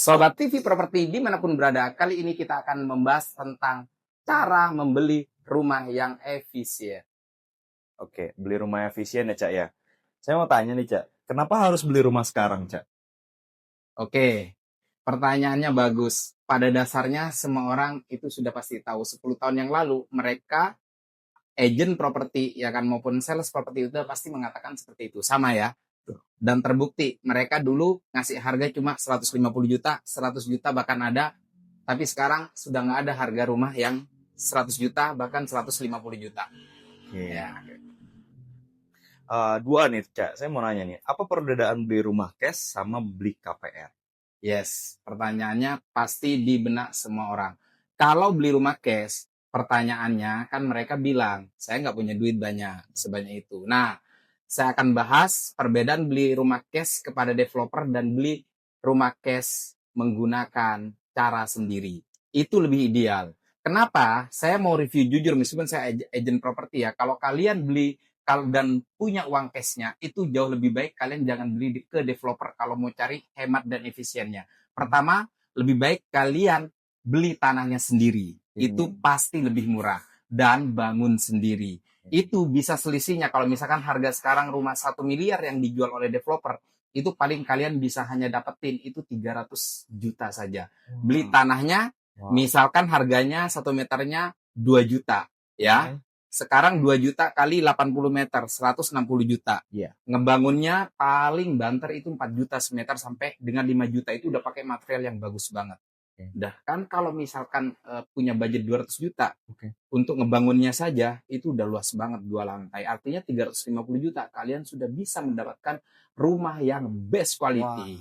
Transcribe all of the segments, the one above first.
Sobat TV Properti dimanapun berada, kali ini kita akan membahas tentang cara membeli rumah yang efisien. Oke, beli rumah efisien ya, Cak ya. Saya mau tanya nih, Cak. Kenapa harus beli rumah sekarang, Cak? Oke, pertanyaannya bagus. Pada dasarnya semua orang itu sudah pasti tahu 10 tahun yang lalu mereka agent properti ya kan maupun sales properti itu pasti mengatakan seperti itu. Sama ya. Dan terbukti mereka dulu ngasih harga cuma 150 juta, 100 juta bahkan ada. Tapi sekarang sudah nggak ada harga rumah yang 100 juta bahkan 150 juta. Oke. Ya. Dua nih, Cak. Saya mau nanya nih. Apa perbedaan beli rumah cash sama beli KPR? Yes, pertanyaannya pasti di benak semua orang. Kalau beli rumah cash, pertanyaannya kan mereka bilang, saya nggak punya duit banyak, sebanyak itu. Nah, saya akan bahas perbedaan beli rumah cash kepada developer dan beli rumah cash menggunakan cara sendiri. Itu lebih ideal. Kenapa? Saya mau review jujur, meskipun saya agent properti ya. Kalau kalian beli dan punya uang cashnya, itu jauh lebih baik kalian jangan beli ke developer kalau mau cari hemat dan efisiennya. Pertama, lebih baik kalian beli tanahnya sendiri. Itu pasti lebih murah. Dan bangun sendiri. Itu bisa selisihnya kalau misalkan harga sekarang rumah 1 miliar yang dijual oleh developer, itu paling kalian bisa hanya dapetin itu 300 juta saja. Beli tanahnya, misalkan harganya 1 meternya 2 juta. Ya, sekarang 2 juta kali 80 meter, 160 juta. Iya. Ngebangunnya paling banter itu 4 juta semeter sampai dengan 5 juta itu udah pakai material yang bagus banget. Dah kan kalau misalkan punya budget 200 juta untuk ngebangunnya saja itu udah luas banget 2 lantai. Artinya 350 juta kalian sudah bisa mendapatkan rumah yang best quality.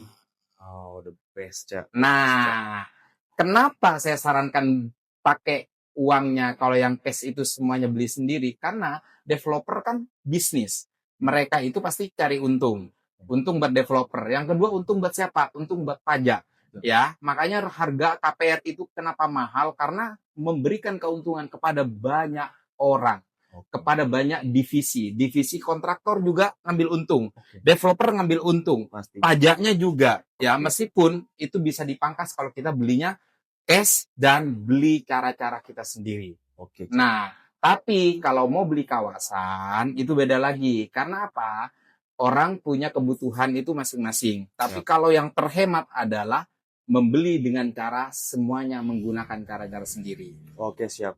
Oh, the best, Cak. Nah, kenapa saya sarankan pakai uangnya kalau yang cash itu semuanya beli sendiri? Karena developer kan bisnis. Mereka itu pasti cari untung. Untung buat developer. Yang kedua untung buat siapa? Untung buat pajak. Ya, makanya harga KPR itu kenapa mahal? Karena memberikan keuntungan kepada banyak orang. Kepada banyak divisi. Divisi kontraktor juga ngambil untung. Developer ngambil untung. Pasti. Pajaknya juga. Ya, meskipun itu bisa dipangkas kalau kita belinya cash dan beli cara-cara kita sendiri. Oke. Nah, tapi kalau mau beli kawasan itu beda lagi. Karena apa? Orang punya kebutuhan itu masing-masing. Tapi kalau yang terhemat adalah membeli dengan cara semuanya menggunakan cara-cara sendiri. Oke, siap.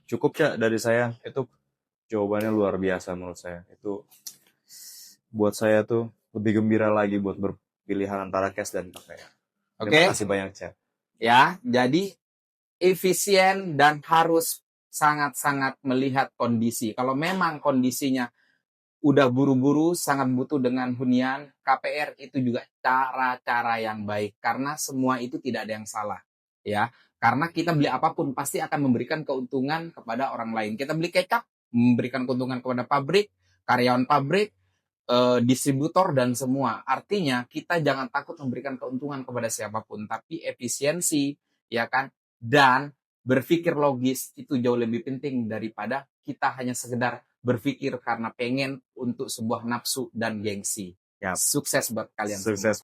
Cukup, Cak, dari saya. Itu jawabannya luar biasa menurut saya. Itu buat saya tuh lebih gembira lagi buat berpilihan antara cash dan KPR. Terima kasih banyak, Cak. Ya, jadi efisien dan harus sangat-sangat melihat kondisi. Kalau memang kondisinya udah buru-buru, sangat butuh dengan hunian, KPR itu juga cara-cara yang baik. Karena semua itu tidak ada yang salah. Ya, karena kita beli apapun pasti akan memberikan keuntungan kepada orang lain. Kita beli kecap, memberikan keuntungan kepada pabrik, karyawan pabrik, distributor dan semua. Artinya kita jangan takut memberikan keuntungan kepada siapapun, tapi efisiensi, ya kan? Dan berpikir logis itu jauh lebih penting daripada kita hanya sekedar berpikir karena pengen untuk sebuah nafsu dan gengsi. Sukses buat kalian semua. Sukses.